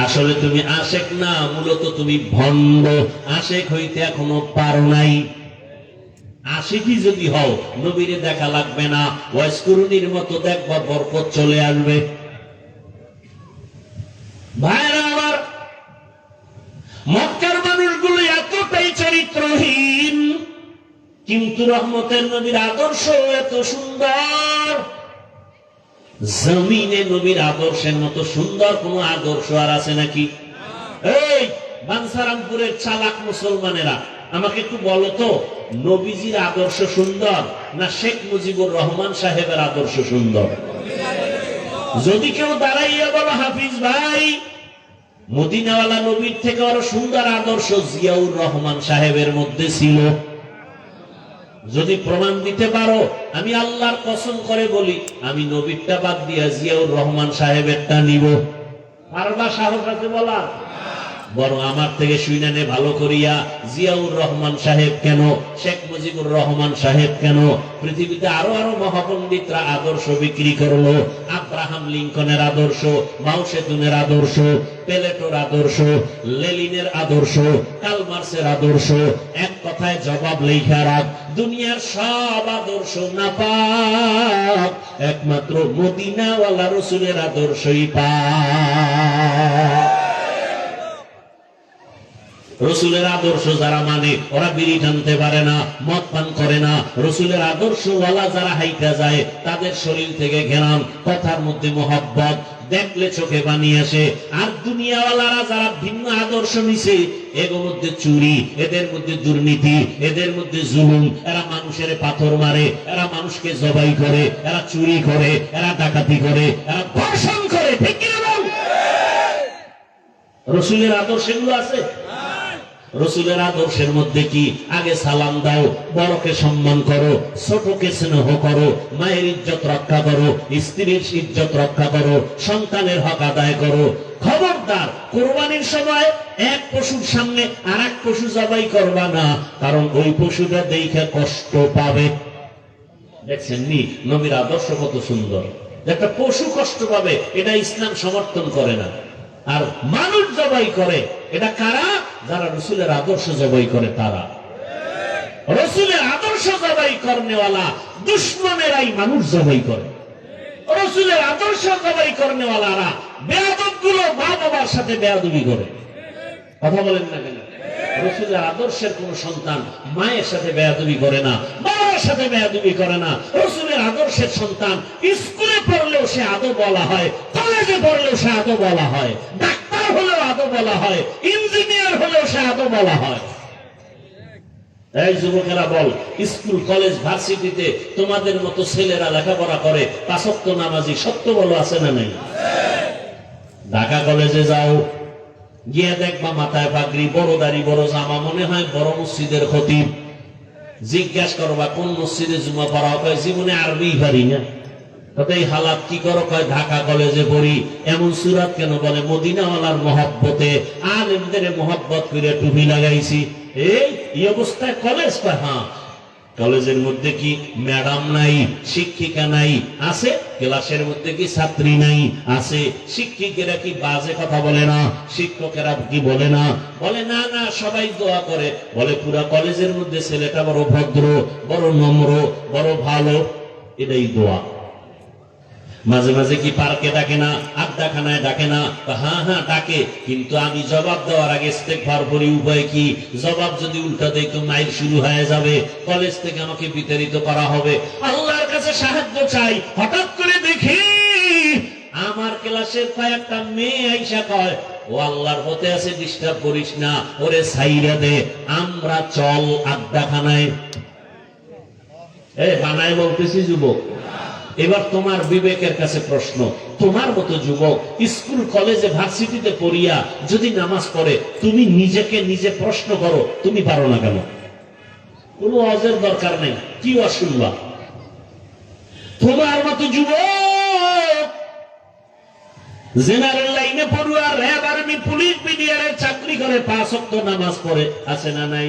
আসলে তুমি আশেক না, মূলত তুমি ভণ্ড। আশেক হইতে এখনো পারো নাই। আশিকই যদি হও নবীরে দেখা লাগবে না, ওয়াইসকুরুনির মতো দেখবা বরকত চলে আসবে। ভাইরা আমার, মক্কার মানুষগুলো এতটাই চরিত্রহীন, কিন্তু রহমতের নবীর আদর্শ এত সুন্দর। জমিনে নবীর আদর্শের মতো সুন্দর কোন আদর্শ আর আছে নাকি? এই বাঞ্ছারামপুরের চালাক মুসলমানেরা, আমাকে একটু বলো তো, নবীজির আদর্শ সুন্দর না শেখ মুজিবুর রহমান সাহেবের আদর্শ সুন্দর? যদি কেউ দাঁড়াইয়া বলো হাফিজ ভাই, মদিনাওয়ালা নবীর থেকে আরো সুন্দর আদর্শ জিয়াউর রহমান সাহেবের মধ্যে ছিল, যদি প্রমাণ দিতে পারো, আমি আল্লাহর কসম করে বলি, আমি নবীরটা বাদ দিয়া জিয়াউর রহমান সাহেবেরটা নিব। পারবা? সাহস আছে বলা? বরং আমার থেকে শুনে নে ভালো করিয়া, জিয়াউর রহমান সাহেব কেন, শেখ মুজিবুর রহমান সাহেব কেন? পৃথিবীতে আরো আরো মহাপণ্ডিতরা আদর্শ বিক্রি করলো। আব্রাহাম লিঙ্কনের আদর্শ, মাও সেতুনের আদর্শ, প্লেটোর আদর্শ, লেনিনের আদর্শ, কার্ল মার্ক্সের আদর্শ। এক কথায় জবাব লেখা রাখ, দুনিয়ার সব আদর্শ নাপাক, একমাত্র মদিনাওয়ালা রাসূলের আদর্শই পাক। রসুলের আদর্শ যারা মানে, ওরা বিড়ি টানতে পারে না, মদ পান করে না। রসুলের আদর্শওয়ালা যারা হাইটা যায়, তাদের শরীর থেকে ঘেরান, কথার মধ্যে মোহাব্বত, দেখলে চোখে পানি আসে। আর দুনিয়াওয়ালারা যারা ভিন্ন আদর্শ নিছে, এর মধ্যে চুরি, এদের মধ্যে দুর্নীতি, এদের মধ্যে জুলুম, এরা মানুষের পাথর মারে, এরা মানুষকে জবাই করে, এরা চুরি করে, এরা ডাকাতি করে, এরা ধর্ষণ করে। ঠিক কি না? রসুলের আদর্শ এগুলো আছে? রসুলের আদর্শের মধ্যে কি? আগে সালাম দাও, বড়কে সম্মান করো, ছোটকে স্নেহ করো, মায়ের ইজ্জত রক্ষা করো, স্ত্রীর ইজ্জত রক্ষা করো, সন্তানের হক আদায় করো। খবরদার, কোরবানির সময় এক পশুর সামনে আর এক পশু জবাই করবা না, কারণ ওই পশুটা দেখে কষ্ট পাবে। দেখছেন নি নবীর আদর্শ কত সুন্দর? একটা পশু কষ্ট পাবে, এটা ইসলাম সমর্থন করে না। আর মানুষ জবাই করে, এটা কারা? যারা রসুলের আদর্শ জবাই করে তারা। রসুলের আদর্শ জবাই করনেওয়ালা দুশ্মনেরাই মানুষ জবাই করে। রসুলের আদর্শ জবাই করনেওয়ালারা বেয়াদব গুলো মা বাবার সাথে বেয়াদবি করে। কথা বলেন না কেন? রসুলের আদর্শের কোন সন্তান মায়ের সাথে বেয়াদবি করে না, বাবার সাথে বেয়াদবি করে না। রসুলের আদর্শের সন্তান স্কুলে পড়লেও সে আদব বলা হয়, কলেজে পড়লেও সে আদব বলা হয়, ডাক্তার হলেও আদব বলা হয়, ইঞ্জিনিয়ার হলেও সে আদব বলা হয়। এই যুবকেরা বল, স্কুল কলেজ ভার্সিটিতে তোমাদের মতো ছেলেরা লেখাপড়া করে, পাঁচ ওয়াক্ত নামাজি, সত্য বলো আছে না নাই? ঢাকা কলেজে যাও, গিয়ে দেখবা মাথায় পাগড়ি, বড় দাড়ি, বড় জামা, মনে হয় বড় মসজিদের খতিব। জিজ্ঞাস করবা কোন মসজিদে জুমা পড়া হয়, জীবনে আরবি পারি না। এই হালাত কি করো? কয় ঢাকা কলেজে পড়ি। এমন সুরাত কেন? বলে মদিনাওয়ালার মহব্বতে, আলেমদের মহব্বত করে টুপি লাগাইছি। এই অবস্থায় কলেজ? হ্যাঁ। কলেজের মধ্যে কি ম্যাডাম নাই, শিক্ষিকা নাই? আছে। ক্লাসের মধ্যে কি ছাত্রী নাই? আছে। শিক্ষিকেরা কি বাজে কথা বলে না? শিক্ষকেরা কি বলে না? বলে না, না, সবাই দোয়া করে। বলে পুরা কলেজের মধ্যে ছেলেটা বড় ভদ্র, বড় নম্র, বড় ভালো, এটাই দোয়া। মাঝে মাঝে কি পার্কে ডাকে না, আড্ডাখানায় ডাকে না? হ্যাঁ হ্যাঁ ডাকে, কিন্তু আমি জবাব দেওয়ার আগে ইস্তেগফার করি। উপায় কি? জবাব যদি উল্টা দেই তো মাইল শুরু হয়ে যাবে, কলেজ থেকে আমাকে বিতাড়িত করা হবে। আল্লাহর কাছে সাহায্য চাই। হঠাৎ করে দেখি আমার ক্লাসের কয়েকটা মেয়ে আইসা কয়, ও আল্লাহর পথে আছে, ডিস্টার্ব করিস না, ওরে ছাইরা দে, আমরা চল আড্ডাখানায়। বানায় বলতেছি যুবক, এবার তোমার বিবেকের কাছে প্রশ্ন, তোমার মতো যুবক স্কুল কলেজে ভার্সিটিতে পড়িয়া যদি নামাজ পড়ে, তুমি নিজেকে নিজে প্রশ্ন করো, তুমি পারো না কেন? কোনো অজের দরকার নেই, কি অসুবিধা? তোমার মতো যুবক জেনারেল লাইনে পড়ুয়া, র্যাব, আর্মি, পুলিশ, বিডিআরের চাকরি করে, 5 ওয়াক্ত নামাজ পড়ে, আছে না নাই?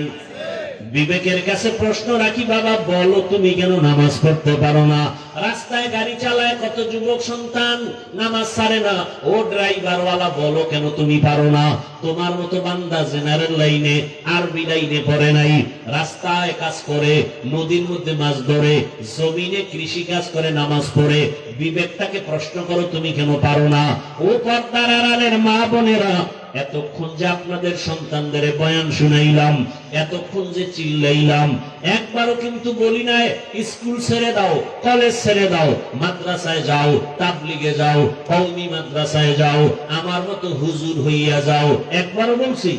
বিবেকের কাছে প্রশ্ন রাখি, বাবা বলো তুমি কেন নামাজ পড়তে পারো না? রাস্তায় গাড়ি চালায় কত যুবক সন্তান নামাজ ছাড়ে না, ও ড্রাইভারওয়ালা বলো কেন তুমি পারো না? তোমার মতো বান্দা জেনারেল লাইনে, আরবি লাইনে পড়ে নাই, রাস্তায় কাজ করে, নদীর মধ্যে মাছ ধরে, জমিনে কৃষি কাজ করে, নামাজ পড়ে, বিবেকটাকে প্রশ্ন করো তুমি কেন পারো না? ও পর্দার আড়ালের মা বোনেরা, এতক্ষণ যে আপনাদের সন্তানদের বয়ান শুনাইলাম, এতক্ষণ যে চিল্লাইলাম, একবারও কিন্তু বলি নাই স্কুল ছেড়ে দাও, কলেজ ছেড়ে দাও, মাদ্রাসায় যাও, তাবলিগে যাও, কওমি মাদ্রাসায় যাও, আমার মতো হুজুর হইয়া যাও, একবারও বলছি?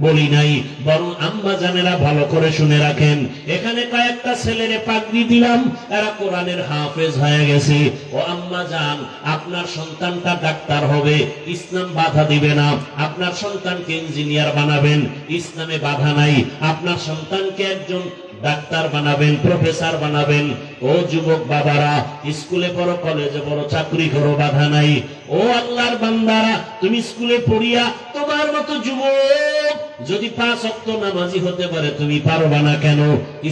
বলি নাই। বরং আম্মা জানেরা ভালো করে শুনে রাখেন, এখানে কয়েকটা ছেলেরে পাগড়ি দিলাম, এরা কোরআনের হাফেজ হয়ে গেছে। ও আম্মা জান, আপনার সন্তানটা ডাক্তার হবে, ইসলাম বাধা দিবে না। আপনার সন্তানকে ইঞ্জিনিয়ার বানাবেন, ইসলামে বাধা নাই। আপনার সন্তানকে একজন ডাক্তার বানাবেন, প্রফেসর বানাবেন। ও যুবক বাবারা, স্কুলে পড়ো, কলেজে পড়ো, চাকরি করো, বাধা নাই। ও আল্লাহর বান্দারা, তুমি স্কুলে পড়িয়া তোমার মতো যুবক যদি 5 ওয়াক্ত নামাজি হতে পারে, তুমি পারবা না কেন?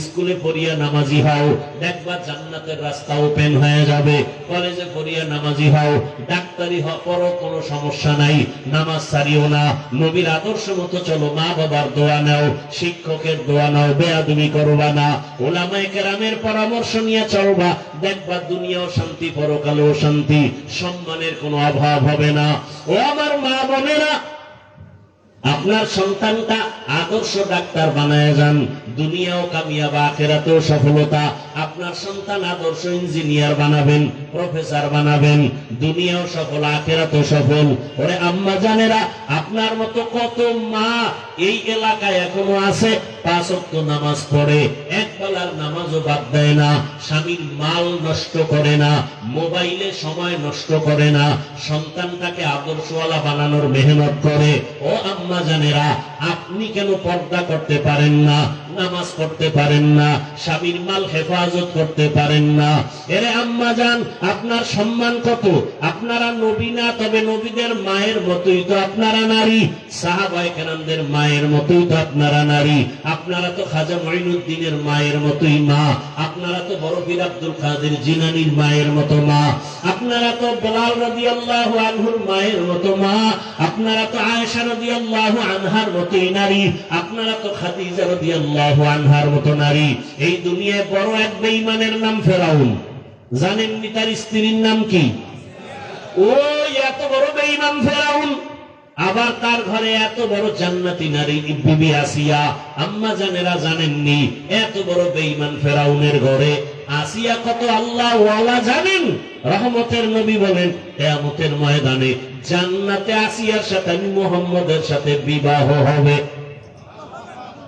স্কুলে পড়িয়া নামাজি হও, দেখবা জান্নাতের রাস্তা ওপেন হয়ে যাবে। কলেজে পড়িয়া নামাজি হও, ডাক্তারি পড়ো, কোনো সমস্যা নাই, নামাজ ছাড়িও না। নবীর আদর্শ মতো চলো, মা বাবার দোয়া নাও, শিক্ষকের দোয়া নাও, বেয়াদবি করবা না, ওলামায়ে কেরামের পরামর্শ নিয়ে চলবা, দেখবা দুনিয়াও শান্তি, পরকালেও শান্তি, সম্মানের কোনো অভাব হবে না। ও আমার মা বোনেরা, আপনার সন্তানটা আদর্শ ডাক্তার বানায় যান, দুনিয়াও কামিয়াব, আখিরাতেও সফলতা। আপনার সন্তান আদর্শ ইঞ্জিনিয়ার বানাবেন, প্রফেসর বানাবেন, দুনিয়াও সফল, আখিরাতেও সফল। ওরে আম্মা জানেরা, আপনার মতো কত মা এই এলাকায় এখনো আছে, 5 ওয়াক্ত নামাজ পড়ে, এক বেলার নামাজও বাদ দেয় না, স্বামীর মাল নষ্ট করে না, মোবাইলে সময় নষ্ট করে না, সন্তানটাকে আদর্শওয়ালা বানানোর মেহনত করে। ও আম্মা জানেরা, আপনি কেন পর্দা করতে পারেন না, নামাজ পড়তে পারেন না, স্বামীর মাল হেফাজত করতে পারেন না? এরে আম্মা জান, আপনার সম্মান কত? আপনারা নবী না, তবে নবীদের মায়ের মতোই তো আপনারা নারী, সাহাবায়ে কেরামদের মায়ের মতোই তো আপনারা নারী। আপনারা তো খাজা মঈনুদ্দিনের মায়ের মতোই মা, আপনারা তো বড় পীর আব্দুল কাদের জিলানীর মায়ের মতো মা, আপনারা তো বেলাল রাদিয়াল্লাহু আনহুর মায়ের মতো মা, আপনারা তো আয়েশা রাদিয়াল্লাহু আনহার মতোই নারী, আপনারা তো খাদিজা রাদিয়াল্লাহু আনহার মতো নারী। এই দুনিয়ায় বড় এক বেঈমানের নাম ফেরাউন, জানেননি তার স্ত্রীর নাম কি? ওই এত বড় বেঈমান ফেরাউন, আবার তার ঘরে এত বড় জান্নাতি নারী বিবি আসিয়া। আম্মা জানেরা জানেননি, এত বড় বেঈমান ফেরাউনের ঘরে আসিয়া কত আল্লাহ ওয়ালা জানেন? রহমতের নবী বলেন, কিয়ামতের ময়দানে জান্নাতে আসিয়ার সাথে আমি মুহাম্মদের সাথে বিবাহ হবে।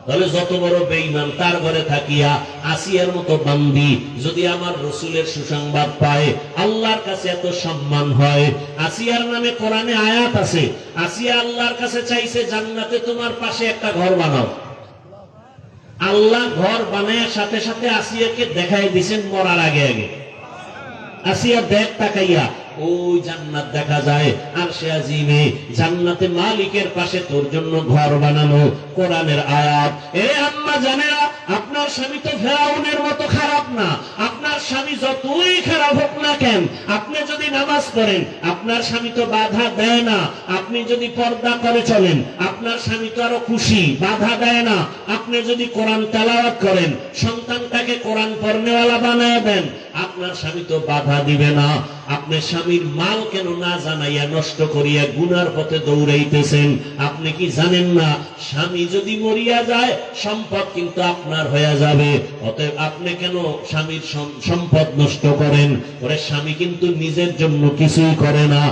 তাহলে যত বড় বেঈমান তার ঘরে থাকিয়া আসিয়ার মতো বান্দি যদি আমার রসুলের সুসংবাদ পায়, আল্লাহর কাছে এত সম্মান হয়। আসিয়ার নামে কোরআনে আয়াত আছে, আসিয়া আল্লাহর কাছে চাইছে, জান্নাতে তোমার পাশে একটা ঘর বানাও। আল্লাহ ঘর বানায় সাথে সাথে আসিয়াকে দেখাই দিছেন মরার আগে আগে। আসিয়া দেখ তাকাইয়া, ওই জান্নাত দেখা যায়, আর সে আজিমে জান্নাতে মালিকের পাশে তোর জন্য ঘর বানানো, কোরআনের আয়াত। এ আম্মা জানেরা, আপনার স্বামী তো ফেরাউনের মতো খারাপ না। আপনার স্বামী যতই খারাপ হোক না কেন, আপনি যদি নামাজ পড়েন, আপনার স্বামী তো বাধা দেয় না। আপনি যদি পর্দা করে চলেন, আপনার স্বামী তো আরো খুশি, বাধা দেয় না। আপনি যদি কোরআন তেলাওয়াত করেন, সন্তানটাকে কোরআন পড়নেওয়ালা বানায় দেন, আপনার স্বামী তো বাধা দিবে না। আপনি স্বামীর মাল কেন না জানাইয়া নষ্ট করিয়া গুনার পথে দৌড়াইতেছেন? আপনি কি জানেন না, স্বামী যদি মরিয়া যায়, সম্পদ কিন্তু আপনার হয়ে যাবে। অতএব আপনি কেন স্বামীর সম্পদ নষ্ট করেন? ওরে স্বামী কিন্তু নিজের জন্য কিছুই করে না,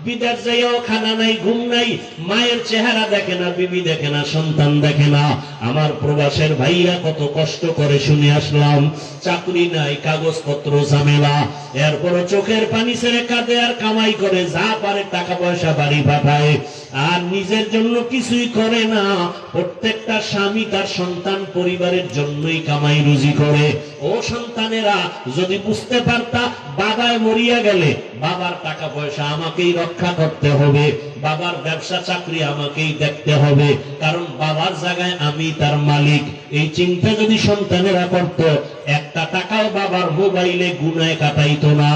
বিদেশ যাইও খানা নাই, ঘুম নাই, মায়ের চেহারা দেখে না, বিবি দেখে না, সন্তান দেখে না। আমার প্রবাসের ভাইয়া কত কষ্ট করে শুনে আসলাম, চাকরি নাই, কাগজপত্র ঝামেলা, এরপরও চোখের পানি ছেড়ে কাঁদে আর কামাই করে, যা পারে টাকা পয়সা বাড়ি পাঠায়, আর নিজের জন্য কিছুই করে না। প্রত্যেকটা স্বামী তার সন্তান পরিবারের জন্যই কামাই রুজি করে। ও সন্তানেরা, যদি বুঝতে পারতা বাবায় মরিয়া গেলে বাবার টাকা পয়সা আমাকেই রক্ষা করতে হবে, বাবার ব্যবসা চাকরি আমাকেই দেখতে হবে, কারণ বাবার জায়গায় আমি তার মালিক, এই চিন্তা যদি সন্তানেরা করত, একটা টাকাও বাবার মোবাইলে গুনায় কাটাইতো না,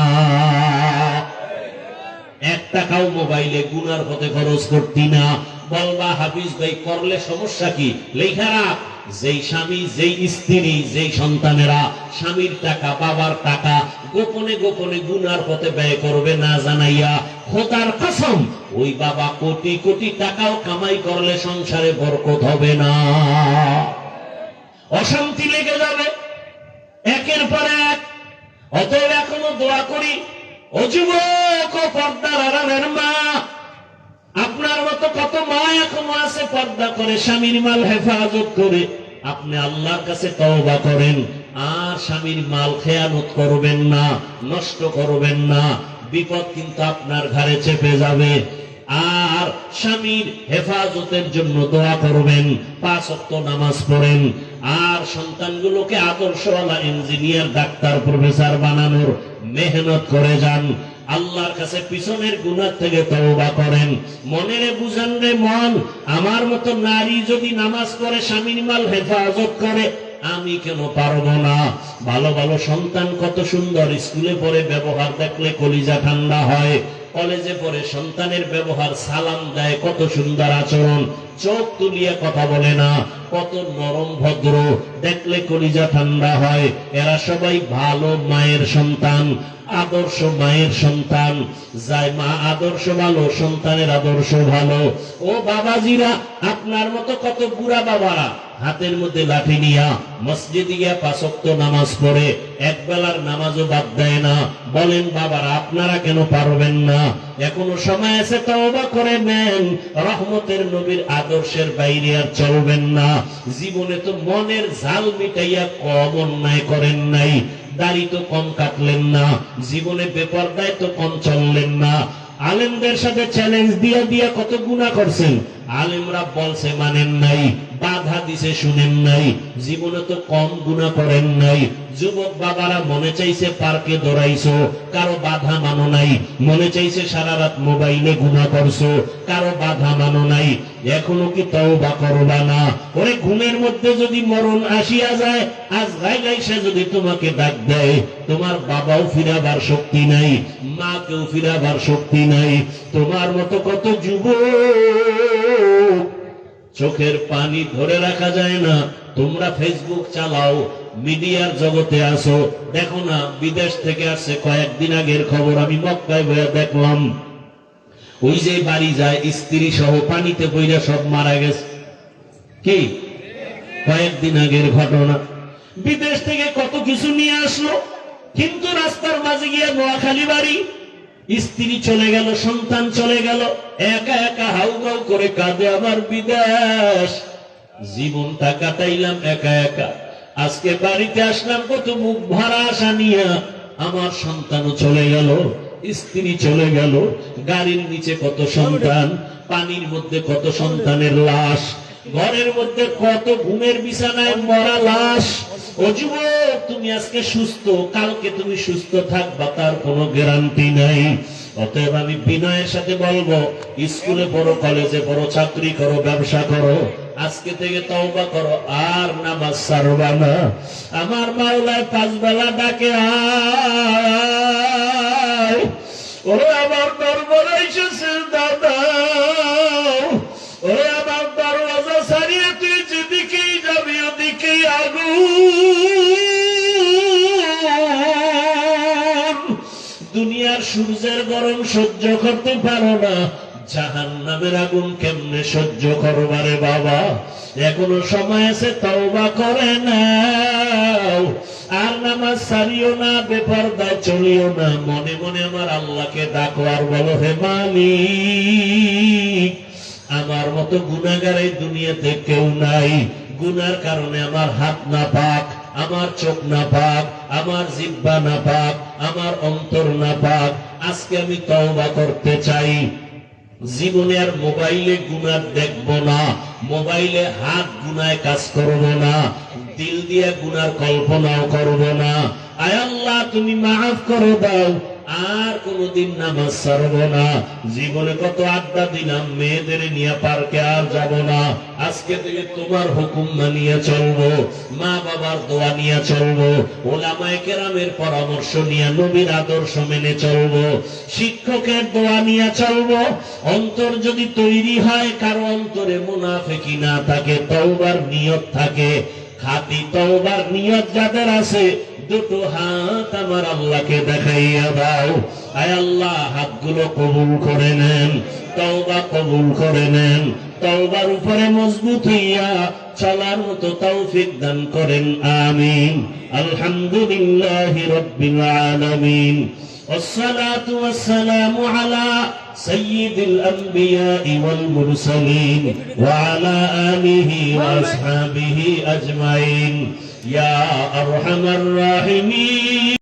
এক টাকাও মোবাইলে গুনার পথে খরচ করতি না। বলবা হাফিজ ভাই করলে সমস্যা কি? লেখা রাখ, যেই স্বামী, যেই স্ত্রী, যেই সন্তানেরা স্বামীর টাকা, বাবার টাকা গোপনে গোপনে গুনার পথে ব্যয় করবে না জানাইয়া, খোদার কসম ওই বাবা কোটি কোটি টাকাও কামাই করলে সংসারে বরকত হবে না, অশান্তি লেগে যাবে একের পর এক। অতএব এখনো দোয়া করি, ও যুবক, ও পর্দার আড়ালের মা, আপনার মতো কত মা এখনো আছে পর্দা করে স্বামীর মাল হেফাজত করে। আপনি আল্লাহর কাছে তওবা করেন, আর স্বামীর মাল খেয়ানত করবেন না, নষ্ট করবেন না, বিপদ কিন্তু আপনার ঘাড়ে চেপে যাবে। আর স্বামীর হেফাজতের জন্য দোয়া করবেন, 5 ওয়াক্ত নামাজ পড়েন, আর সন্তানগুলোকে আদর্শওয়ালা ইঞ্জিনিয়ার, ডাক্তার, প্রফেসর বানানোর মেহনত করে যান। আল্লাহর কাছে পিছনের গুনাহ থেকে তওবা করেন। মনেরে বুঝান রে মন, আমার মতো নারী যদি নামাজ পড়ে, স্বামীর মাল হেফাজত করে, আমি কেন পারবো না? ভালো ভালো সন্তান কত সুন্দর, স্কুলে পড়ে ব্যবহার দেখলে কলিজা ঠান্ডা হয়, কলেজে পড়ে সন্তানের ব্যবহার, সালাম দেয়, কত সুন্দর আচরণ, চোখ তুলিয়ে কথা বলে না, কত নরম ভদ্র, দেখলে কলিজা ঠান্ডা হয়। এরা সবাই ভালো মায়ের সন্তান, আদর্শ মায়ের সন্তান। যাই মা আদর্শ ভালো, সন্তানের আদর্শ ভালো। ও বাবাজিরা, আপনার মতো কত বুড়া বাবারা হাতের মধ্যে লাঠি নিয়া মসজিদে গিয়া 5 ওয়াক্ত নামাজ পড়ে, এক বেলার নামাজও বাদ দেয় না। বলেন বাবারা, আপনারা কেন পারবেন না? এখনো সময় আছে, তওবা করে নেন। রহমতের নবীর আদর্শের বাইরে আর চলবেন না। জীবনে তো মনের ঝাল মিটাইয়া কম অন্যায় করেন নাই, দাড়ি তো কম কাটলেন না, জীবনে বেপরদায় তো কম চললেন না। আলেমদের সাথে চ্যালেঞ্জ দিয়া দিয়া কত গুনাহ করছেন, আলেমরা বলছে মানেন নাই, বাধা দিছে শুনেন নাই, জীবনে তো কম গুনাহ করেন নাই। যুবক বাবারা, মনে চাইছে পার্কে দৌড়াইছো, কারো বাধা মানো নাই, মনে চাইছে সারা রাত মোবাইলে গুনাহ করছো, কারো বাধা মানো নাই। এখনো কি তওবা করবা না? ওরে ঘুমের মধ্যে যদি মরণ আসিয়া যায়, আজরাইল আইসা যদি তোমাকে ডাক দেয়, তোমার বাবাও ফিরাবার শক্তি নাই, মা কেউ ফিরাবার শক্তি নাই। তোমার মতো কত যুবক, চোখের পানি ধরে রাখা যায় না। তোমরা ফেসবুক চালাও, মিডিয়ার জগতে আসো, দেখো না বিদেশ থেকে আসছে, কয়েকদিন আগের খবর আমি মক্কায় বইয়া দেখলাম, ওই যে বাড়ি যায় স্ত্রী সহ পানিতে পইরা সব মারা গেছে। কি কয়েকদিন আগের ঘটনা। বিদেশ থেকে কত কিছু নিয়ে আসলো, কিন্তু রাস্তার মাঝে গিয়ে নোয়াখালী বাড়ি, স্ত্রী চলে গেল, সন্তান চলে গেল, একা একা হাউমাউ করে কাঁদে, আমার বিদেশ, জীবনটা কাটাইলাম একা একা, আজকে বাড়িতে আসলাম কত মুখ ভরা আশা নিয়ে, আমার সন্তানও চলে গেল, স্ত্রী চলে গেল, গাড়ির নিচে কত সন্তান, পানির মধ্যে কত সন্তানের লাশ, ঘরের মধ্যে কত ঘুমের বিছানায় মরা লাশ। ও যুবক, তুমি আজকে সুস্থ, কালকে তুমি সুস্থ থাকবা তার কোনো গ্যারান্টি নাই। অতএব আমি বিনয়ের সাথে বলবো, স্কুলে পড়ো, কলেজে পড়ো, চাকরি করো, ব্যবসা করো, আজকে থেকে তওবা করো, আর নামাজ ছাড়বা না। আমার মাওলায় 5 বেলা ডাকে, আয় ওরে আমার দরবারে এসেছে দাদা, ওরে আমার দরওয়াজা ছাড়িয়ে তুই যেদিকেই যাবি ওদিকেই আগুন। দুনিয়ার সূর্যের গরম সহ্য করতে পারো না, জাহান্নামের আগুন কেমনে সহ্য করবারে বাবা? এখনো সময় আছে, তওবা করে নাও। আর নামাজ ছাড়িও না, বেপরদায় চলিও না। মনে মনে আমার আল্লাহকে ডাকো আর বলো, হে মালিক, আমার মতো গুনাহগার এই দুনিয়াতে কেউ নাই। গুনার কারণে আমার হাত নাপাক, আমার চোখ নাপাক, আমার জিহ্বা নাপাক, আমার অন্তর নাপাক। আজকে আমি তওবা করতে চাই। জীবনে আর মোবাইলে গুনাহ দেখব না, মোবাইলে হাত গুনায় কাজ করব না, দিল দিয়ে গুনার কল্পনাও করব না। আয় আল্লাহ, তুমি মাফ করে দাও। আর কোনদিন নামাজ ছাড়ব না। জীবনে কত আড্ডা দিলাম, মেয়েদের নিয়ে পার্কে আর যাব না। আজকে থেকে তোমার হুকুম মানিয়ে চলবো, মা বাবার দোয়া নিয়ে চলবো, ওলামায়ে কেরামের পরামর্শ নিয়ে নবীর আদর্শ মেনে চলবো, শিক্ষকের দোয়া নিয়ে চলবো। অন্তর যদি তৈরি হয়, কারো অন্তরে মুনাফিকি না থাকে, তওবার নিয়ত থাকে, খাঁটি তওবার নিয়ত যাদের আছে, দুটো হাত আমার আল্লাহকে দেখাইয়া দাও। আয় আল্লাহ, হাতগুলো কবুল করে নেন, তওবা কবুল করে নেন। তওবার উপরে মজবুত হইয়া চলার মতো তৌফিক দান করেন, আমিন। আলহামদুলিল্লাহি রাব্বিল আলামিন। والصلاة والسلام على سيد الأنبياء والمرسلين وعلى آله وأصحابه أجمعين يا أرحم الراحمين.